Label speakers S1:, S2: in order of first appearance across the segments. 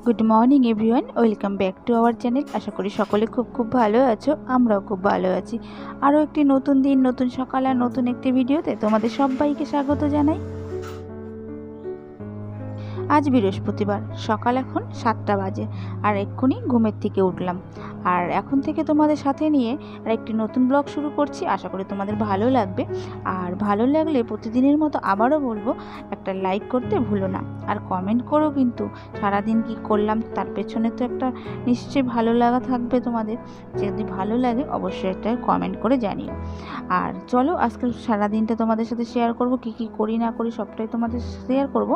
S1: Good morning everyone, welcome back to our channel. আশা করি সকলে খুব ভালো আছো, আমরাও খুব ভালো আছি। আরও একটি নতুন দিন, নতুন সকাল আর নতুন একটি ভিডিওতে তোমাদের সবাইকে স্বাগত জানাই। আজ বৃহস্পতিবার, সকাল এখন 7টা বাজে আর এক্ষুনি ঘুমের থেকে উঠলাম। আর এখন থেকে তোমাদের সাথে নিয়ে আর একটি নতুন ব্লগ শুরু করছি। আশা করি তোমাদের ভালো লাগবে। আর ভালো লাগলে প্রতিদিনের মতো আবারও বলবো, একটা লাইক করতে ভুলো না, আর কমেন্ট করো। কিন্তু সারাদিন কি করলাম তার পেছনে তো একটা নিশ্চয়ই ভালো লাগা থাকবে তোমাদের। যদি ভালো লাগে অবশ্যই একটা কমেন্ট করে জানিও। আর চলো আজকে সারাদিনটা তোমাদের সাথে শেয়ার করব, কি করি না করি সবটাই তোমাদের শেয়ার করব।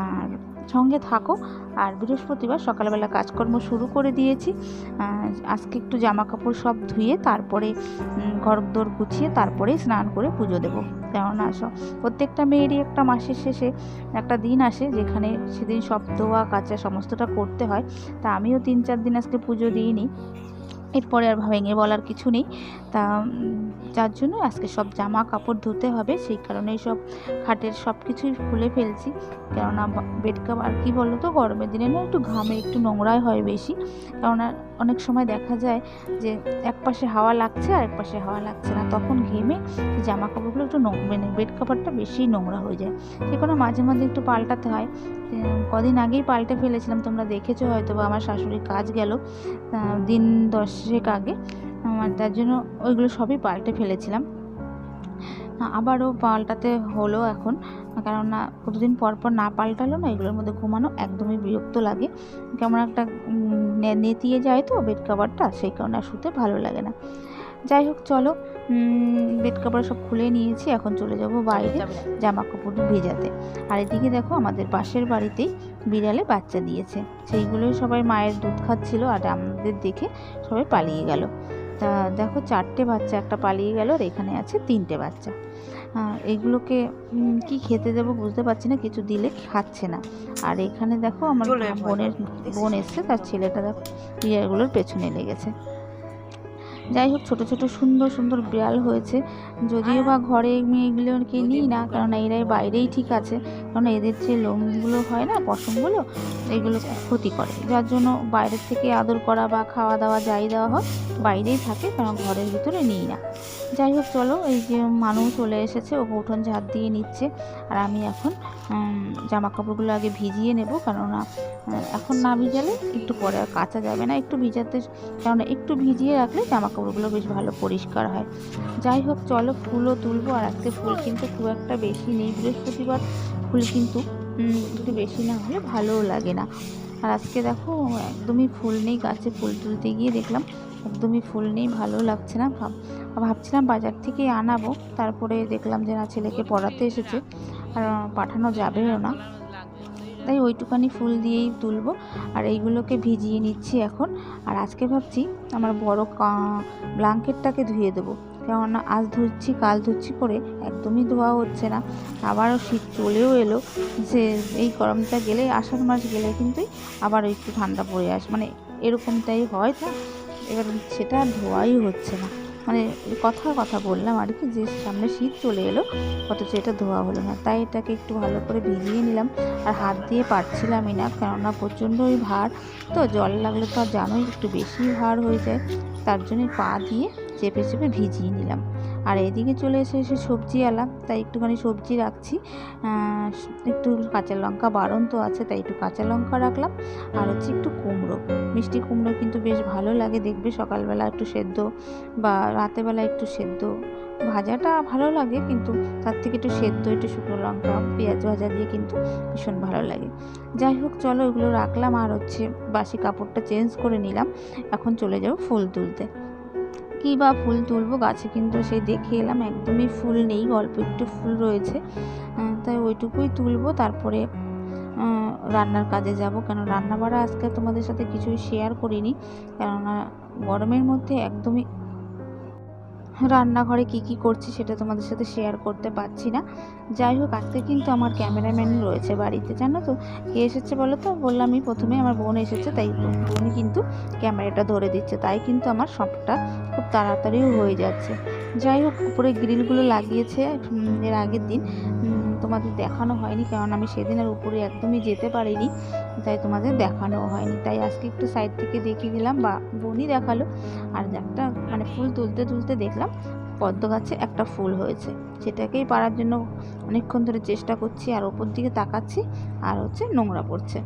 S1: আর সঙ্গে থাকো। আর বৃহস্পতিবার সকালবেলা কাজকর্ম শুরু করে দিয়েছি। আজকে একটু জামা কাপড় সব ধুয়ে তারপরে ঘর দোর গুছিয়ে তারপরে স্নান করে পুজো দেবো। কেননা প্রত্যেকটা মেয়েরই একটা মাসের শেষে একটা দিন আসে যেখানে সেদিন সব ধোয়া কাচা সমস্তটা করতে হয়। তা আমিও 3-4 দিন আজকে পুজো দিইনি। এরপরে আর ভেঙে বলার কিছু নেই। তা যার জন্য আজকে সব জামা কাপড় ধুতে হবে, সেই কারণেই সব খাটের সব কিছুই খুলে ফেলছি। কেননা বেড কভার আর কি বলো তো, গরমের দিনে না একটু ঘামে একটু নোংরাই হয় বেশি। কেননা অনেক সময় দেখা যায় যে এক পাশে হাওয়া লাগছে আর এক পাশে হাওয়া লাগছে না, তখন ঘেমে জামা কাপড়গুলো একটু মানে বেড কভারটা বেশি নোংরা হয়ে যায়। সে কোনো মাঝে মাঝে একটু পাল্টাতে হয়। কদিন আগেই পাল্টে ফেলেছিলাম, তোমরা দেখেছো হয়তো, বা আমার শাশুড়ির কাজ গেল দিন 10 আগে। আমার তার জন্য ওইগুলো সবই পাল্টে ফেলেছিলাম। আবারও পাল্টাতে হলো এখন, কেননা প্রতিদিন পরপর না পাল্টালো না এগুলোর মধ্যে ঘুমানো একদমই বিরক্ত লাগে। কেমন একটা নেতিয়ে যায় তো বেড কভারটা, সেই কারণে শুতে ভালো লাগে না। যাই হোক চলো, বেড কভার সব খুলে নিয়েছি, এখন চলে যাব বাইরে জামা কাপড় ভেজাতে। আর এদিকে দেখো আমাদের পাশের বাড়িতেই বিড়ালে বাচ্চা দিয়েছে, সেইগুলোই সবাই মায়ের দুধ খাচ্ছিল আর আমাদের দেখে সবাই পালিয়ে গেল। তা দেখো 4টে বাচ্চা, একটা পালিয়ে গেল আর এখানে আছে 3টে বাচ্চা। এগুলোকে কি খেতে দেবো বুঝতে পারছি না, কিছু দিলে খাচ্ছে না। আর এখানে দেখো আমার বোন এসছে, তার ছেলেটা দেখো বিড়ালগুলোর পেছনে লেগেছে। যাই হোক ছোটো ছোটো সুন্দর সুন্দর বিড়াল হয়েছে, যদিও বা ঘরে এগুলোকে নিই না, কারণ এরাই বাইরেই ঠিক আছে। কারণ এদের যে লোমগুলো হয় না, পশমগুলো, এগুলো খুব ক্ষতি করে, যার জন্য বাইরের থেকে আদর করা বা খাওয়া দাওয়া যাই দেওয়া হয় বাইরেই থাকে, কারণ ঘরের ভিতরে নিই না। যাই হোক চলো, এই যে মানুষ চলে এসেছে, ও উঠোন ঝাড় দিয়ে নিচ্ছে। আর আমি এখন জামা কাপড়গুলো আগে ভিজিয়ে নেব, কেননা এখন না ভিজালে একটু পরে আর কাচা যাবে না। একটু ভিজাতে, কেননা একটু ভিজিয়ে রাখলে জামা কাপড়গুলো বেশ ভালো পরিষ্কার হয়। যাই হোক চলো ফুলও তুলবো। আর আজকে ফুল কিন্তু খুব একটা বেশি নেই, বৃহস্পতিবার ফুল কিন্তু একটু বেশি না হলে ভালোও লাগে না। আর আজকে দেখো একদমই ফুল নেই গাছে, ফুল তুলতে গিয়ে দেখলাম একদমই ফুল নেই, ভালো লাগছে না। ভাবছিলাম বাজার থেকে আনাবো, তারপরে দেখলাম যে না, ছেলেকে পড়াতে এসেছে আর পাঠানো যাবেও না, তাই ওইটুকানি ফুল দিয়েই তুলবো। আর এইগুলোকে ভিজিয়ে নিচ্ছি এখন। আর আজকে ভাবছি আমার বড় ব্ল্যাঙ্কেটটাকে ধুয়ে দেবো, কেননা আজ ধুচ্ছি কাল ধুচ্ছি করে একদমই ধোয়া হচ্ছে না। আবারও শীত চলেও এলো, যে এই গরমটা গেলে আষাঢ় মাস গেলে কিন্তু আবার একটু ঠান্ডা পড়ে আসে, মানে এরকমটাই হয়। তো এবার সেটা ধোয়াই হচ্ছে না, মানে কথা বললাম আর কি, যে সামনে শীত চলে এলো অথচ এটা ধোয়া হলো না। তাই এটাকে একটু ভালো করে ভিজিয়ে নিলাম। আর হাত দিয়ে পারছিলামই না, কেননা প্রচণ্ডই ভার, তো জল লাগলে তো আর জানোই একটু বেশি ভার হয়ে যায়, তার জন্যই পা দিয়ে চেপে চেপে ভিজিয়ে নিলাম। আর এদিকে চলে এসে সবজি আলাম, তাই একটুখানি সবজি রাখছি। একটু কাঁচা লঙ্কা বারণ তো আছে, তাই একটু কাঁচা লঙ্কা রাখলাম। আর হচ্ছে একটু কুমড়ো, মিষ্টি কুমড়ো কিন্তু বেশ ভালো লাগে, দেখবে সকালবেলা একটু সেদ্ধ বা রাতেরবেলা একটু সেদ্ধ, ভাজাটা ভালো লাগে কিন্তু তার থেকে একটু সেদ্ধ, একটু শুকনো লঙ্কা পেঁয়াজ ভাজা দিয়ে কিন্তু ভীষণ ভালো লাগে। যাই হোক চলো এগুলো রাখলাম। আর হচ্ছে বাসি কাপড়টা চেঞ্জ করে নিলাম, এখন চলে যাব ফুল তুলতে। কী বা ফুল তুলবো, গাছে কিন্তু সেই দেখে এলাম একদমই ফুল নেই, অল্প একটু ফুল রয়েছে, তাই ওইটুকুই তুলবো। তারপরে রান্নার কাজে যাব, কেন রান্না বাড়া আজকে তোমাদের সাথে কিছুই শেয়ার করিনি, কেননা গরমের মধ্যে একদমই রান্নাঘরে কি করছি সেটা তোমাদের সাথে শেয়ার করতে পারছি না। যাই হোক আজকে কিন্তু আমার ক্যামেরাম্যান রয়েছে বাড়িতে, জানো তো কে এসেছে বলো তো, বললামই প্রথমে আমার বোন এসেছে, তাই বোনই কিন্তু ক্যামেরাটা ধরে দিচ্ছে, তাই কিন্তু আমার সবটা খুব তাড়াতাড়িও হয়ে যাচ্ছে। যাই হোক উপরে গ্রিলগুলো লাগিয়েছে এর আগের দিন, তোমাদের দেখানো হয়নি, কারণ আমি সেদিন আর উপরে একদমই যেতে পারিনি, তাই তোমাদের দেখানো হয়নি। তাই আজকে একটু সাইড থেকে দেখিয়ে দিলাম, বা বোনই দেখালো। আর একটা মানে ফুল তুলতে তুলতে দেখলাম পদ্ম গাছে একটা ফুল হয়েছে, সেটাকেই পারার জন্য অনেকক্ষণ ধরে চেষ্টা করছি, আর ওপর দিকে তাকাচ্ছি আর নোংরা পড়ছে।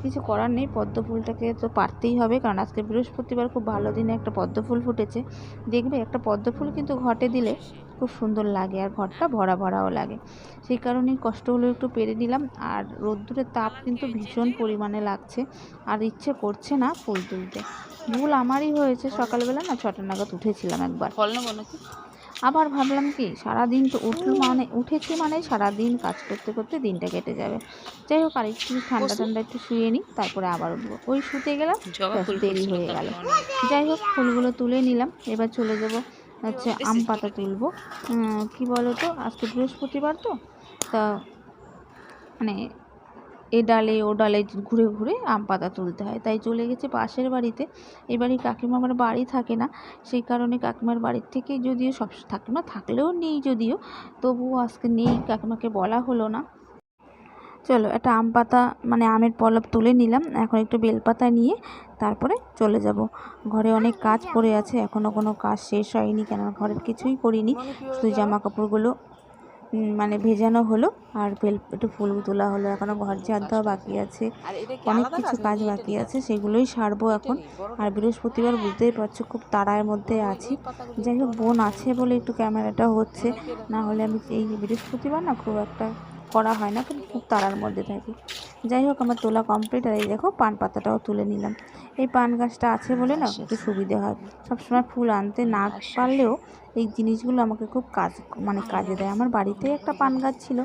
S1: কিছু করার নেই, পদ্ম ফুলটাকে তো পারতেই হবে, কারণ আজকে বৃহস্পতিবার, খুব ভালো দিনে একটা পদ্ম ফুল ফুটেছে। দেখবে একটা পদ্ম ফুল কিন্তু ঘটে দিলে খুব সুন্দর লাগে, আর ঘরটা ভরা ভরাও লাগে। সেই কারণেই কষ্টগুলো একটু পেরে নিলাম। আর রোদ্দুরের তাপ কিন্তু ভীষণ পরিমাণে লাগছে, আর ইচ্ছে করছে না ফুল তুলতে। ভুল আমারই হয়েছে, সকালবেলা না 6টা নাগাদ উঠেছিলাম একবার, আবার ভাবলাম কি সারাদিন তো উঠেছি মানে সারাদিন কাজ করতে করতে দিনটা কেটে যাবে। যাই হোক, আর একটু ঠান্ডা ঠান্ডা একটু শুয়ে নিই, তারপরে আবার উঠবো। ওই শুতে গেলাম, দেরি হয়ে গেল। যাই হোক, ফুলগুলো তুলে নিলাম, এবার চলে যাবো আম পাতা তুলবো। কি বলো তো, আজকে বৃহস্পতিবার তো, তা মানে এ ডালে ও ডালে ঘুরে ঘুরে আম পাতা তুলতে হয়, তাই চলে গেছে পাশের বাড়িতে। এবারই কাকিমা আমার বাড়ি থাকে না, সেই কারণে কাকিমার বাড়ির থেকেই, যদিও সব কাকিমা থাকলেও নেই, যদিও তবুও আজকে নেই, কাকিমাকে বলা হলো না। চলো, একটা আম পাতা মানে আমের পল্লব তুলে নিলাম, এখন একটু বেলপাতা নিয়ে তারপরে চলে যাব। ঘরে অনেক কাজ পড়ে আছে, এখনও কোনো কাজ শেষ হয়নি, কেন ঘরের কিছুই করিনি, শুধু জামা কাপড়গুলো মানে ভেজানো হলো, আর একটু ফুল তোলা হলো। এখনও ঘর ঝাড় দেওয়া বাকি আছে, অনেক কিছু কাজ বাকি আছে, সেগুলোই সারবো এখন। আর বৃহস্পতিবার বুঝতেই পারছো খুব তাড়ার মধ্যে আছি। যাই হোক, বোন আছে বলে একটু ক্যামেরাটা হচ্ছে, না হলে আমি এই বৃহস্পতিবার না খুব একটা করা হয় না, কিন্তু খুব তাড়ার মধ্যে থাকি। যাই হোক, আমার তোলা কমপ্লিট। আর এই দেখো, পান পাতাটাও তুলে নিলাম। এই পান গাছটা আছে বলে না একটু সুবিধে হয়, সবসময় ফুল আনতে না পারলেও এই জিনিসগুলো আমাকে খুব কাজে দেয়। আমার বাড়িতে একটা পান গাছ ছিল,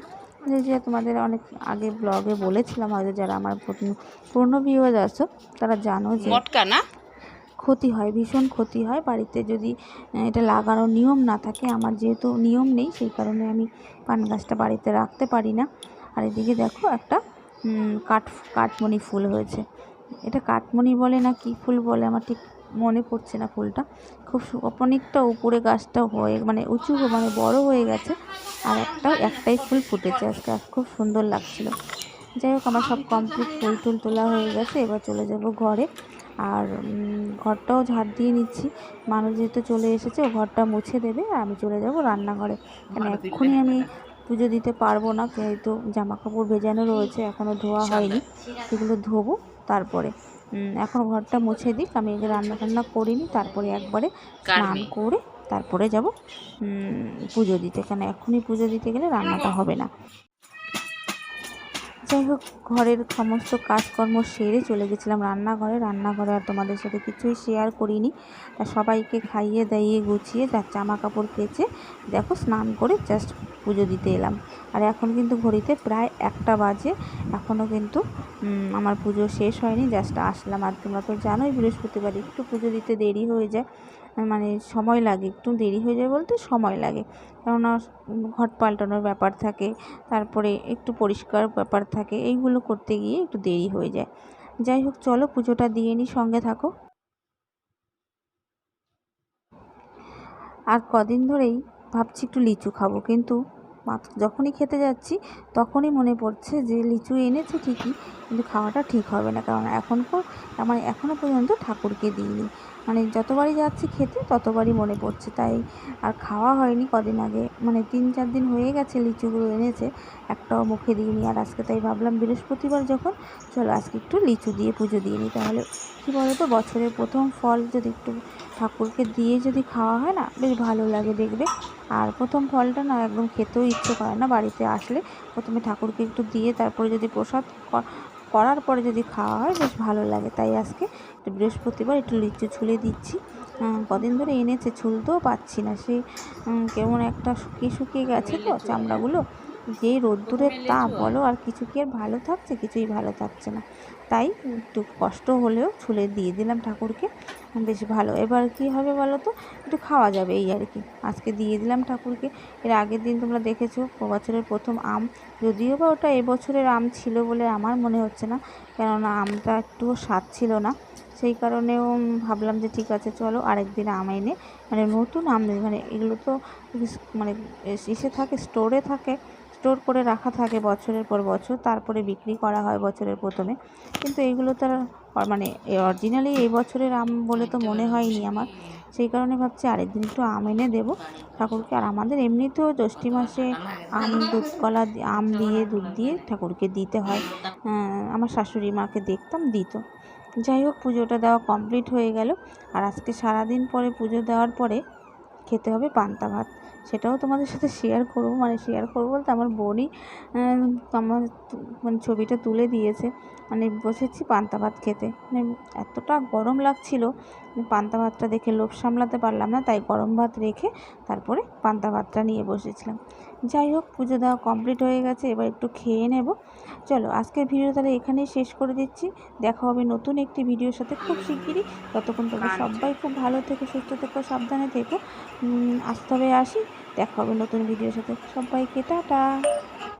S1: যে তোমাদের অনেক আগে ব্লগে বলেছিলাম, হয়তো যারা আমার পুরনো ভিউয়ার্স আছো তারা জানো যে ক্ষতি হয়, ভীষণ ক্ষতি হয় বাড়িতে যদি এটা লাগানোর নিয়ম না থাকে। আমার যেহেতু নিয়ম নেই, সেই কারণে আমি পান গাছটা বাড়িতে রাখতে পারি না। আর এদিকে দেখো, একটা কাঠমণি ফুল হয়েছে। এটা কাঠমণি বলে না কি ফুল বলে আমার ঠিক মনে পড়ছে না। ফুলটা খুব অনেকটা উপরে, গাছটা হয়ে মানে উঁচু মানে বড় হয়ে গেছে, আর একটাই ফুল ফুটেছে আজকে, খুব সুন্দর লাগছিল। যাই হোক, আমার সব কমপ্লিট, ফুল টুল তোলা হয়ে গেছে, এবার চলে যাব ঘরে। আর ঘরটাও ঝাড় দিয়ে নিচ্ছি, মানুষ যেহেতু চলে এসেছে, ও ঘরটা মুছে দেবে, আর আমি চলে যাব রান্নাঘরে। মানে এক্ষুনি আমি পুজো দিতে পারবো না, যেহেতু জামা কাপড় ভেজানো রয়েছে, এখনও ধোয়া হয়নি, সেগুলো ধোবো তারপরে। এখন ঘরটা মুছে দিক, আমি রান্না টান্না করিনি, তারপরে একবারে স্নান করে তারপরে যাব পুজো দিতে, কেন এখনই পুজো দিতে গেলে রান্নাটা হবে না। যাই হোক, ঘরের সমস্ত কাজকর্ম সেরে চলে গেছিলাম রান্নাঘরে আর তোমাদের সাথে কিছুই শেয়ার করিনি। তা সবাইকে খাইয়ে দাইয়ে গুছিয়ে তার জামা কাপড় কেচে দেখো স্নান করে জাস্ট পুজো দিতে এলাম। আর এখন কিন্তু ঘড়িতে প্রায় 1টা বাজে, এখনও কিন্তু আমার পুজো শেষ হয়নি, জাস্ট আসলাম। আর তোমরা তো জানোই বৃহস্পতিবার একটু পুজো দিতে দেরি হয়ে যায়, মানে সময় লাগে, একটু দেরি হয়ে যায় বলতে সময় লাগে, কেননা ঘট পাল্টানোর ব্যাপার থাকে, তারপরে একটু পরিষ্কার ব্যাপার থাকে, এইগুলো করতে গিয়ে একটু দেরি হয়ে যায়। যাই হোক, চলো পুজোটা দিয়ে নিই, সঙ্গে থাকো। আর কদিন ধরেই ভাবছি একটু লিচু খাবো, কিন্তু যখনই খেতে যাচ্ছি তখনই মনে পড়ছে যে লিচু এনেছে ঠিকই, কিন্তু খাওয়াটা ঠিক হবে না, কারণ এখনও পর্যন্ত ঠাকুরকে দিইনি। মানে যতবারই যাচ্ছি খেতে ততবারই মনে পড়ছে, তাই আর খাওয়া হয়নি কদিন আগে, মানে 3-4 দিন হয়ে গেছে লিচুগুলো এনেছে, একটাও মুখে দিইনি। আর আজকে তাই ভাবলাম বৃহস্পতিবার যখন, চলো আজকে একটু লিচু দিয়ে পুজো দিয়ে নিই, তাহলে কী বলো তো, বছরের প্রথম ফল যদি একটু ঠাকুরকে দিয়ে যদি খাওয়া হয় না, বেশ ভালো লাগে দেখবে। আর প্রথম ফলটা না একদম খেতেও ইচ্ছে করে না, বাড়িতে আসলে প্রথমে ঠাকুরকে একটু দিয়ে তারপরে যদি প্রসাদ করার পরে যদি খাওয়া হয় বেশ ভালো লাগে। তাই আজকে একটু বৃহস্পতিবার একটু লিচু ছুলে দিচ্ছি। কদিন ধরে এনেছে, ছুলতেও পাচ্ছি না, সে কেমন একটা শুকিয়ে শুকিয়ে গেছে তো চামড়াগুলো, যেই রোদ্দুরের তাপ বলো, আর কিছু কি আর ভালো থাকছে, কিছুই ভালো থাকছে না। তাই একটু কষ্ট হলেও ছুলে দিয়ে দিলাম ঠাকুরকে, বেশ ভালো। এবার কি হবে বলো তো, একটু খাওয়া যাবে এই আর কি। আজকে দিয়ে দিলাম ঠাকুরকে। এর আগের দিন তোমরা দেখেছো বছরের প্রথম আম, যদিও বা ওটা এবছরের আম ছিল বলে আমার মনে হচ্ছে না, কেননা আমটা একটুও স্বাদ ছিল না, সেই কারণেও ভাবলাম যে ঠিক আছে চলো আরেকদিন আম এনে, মানে নতুন আম, মানে এগুলো তো মানে ইসে থাকে, স্টোরে থাকে, স্টোর করে রাখা থাকে বছরের পর বছর, তারপরে বিক্রি করা হয় বছরের প্রথমে। কিন্তু এইগুলো তো মানে অরিজিনালি এই বছরের আম বলে তো মনে হয়নি আমার, সেই কারণে ভাবছি আরেকদিন একটু আম এনে দেবো ঠাকুরকে। আর আমাদের এমনিতেও জ্যৈষ্ঠী মাসে আম আম দিয়ে দুধ দিয়ে ঠাকুরকে দিতে হয়। আমার শাশুড়ি মাকে দেখতাম দিত। যাই হোক, পুজোটা দেওয়া কমপ্লিট হয়ে গেল। আর আজকে সারাদিন পরে পুজো দেওয়ার পরে খেতে হবে পান্তা ভাত। সেটাও তোমাদের সাথে শেয়ার করব, মানে শেয়ার করবো বলতে আমার বোনই আমার মানে ছবিটা তুলে দিয়েছে। মানে বসেছি পান্তা ভাত খেতে, মানে এতটা গরম লাগছিল, পান্তা ভাতটা দেখে লোভ সামলাতে পারলাম না, তাই গরম ভাত রেখে তারপরে পান্তা ভাতটা নিয়ে বসেছিলাম। যাই হোক, পুজো দেওয়া কমপ্লিট হয়ে গেছে, এবার একটু খেয়ে নেব। চলো আজকের ভিডিও তাহলে এখানেই শেষ করে দিচ্ছি। দেখা হবে নতুন একটি ভিডিওর সাথে খুব শিগগিরই। ততক্ষণ তোমরা সবাই খুব ভালো থেকো, সুস্থ থেকো, সাবধানে থেকো। আসতে হবে, আসি। দেখা হবে নতুন ভিডিওর সাথে। সবাইকে টাটা।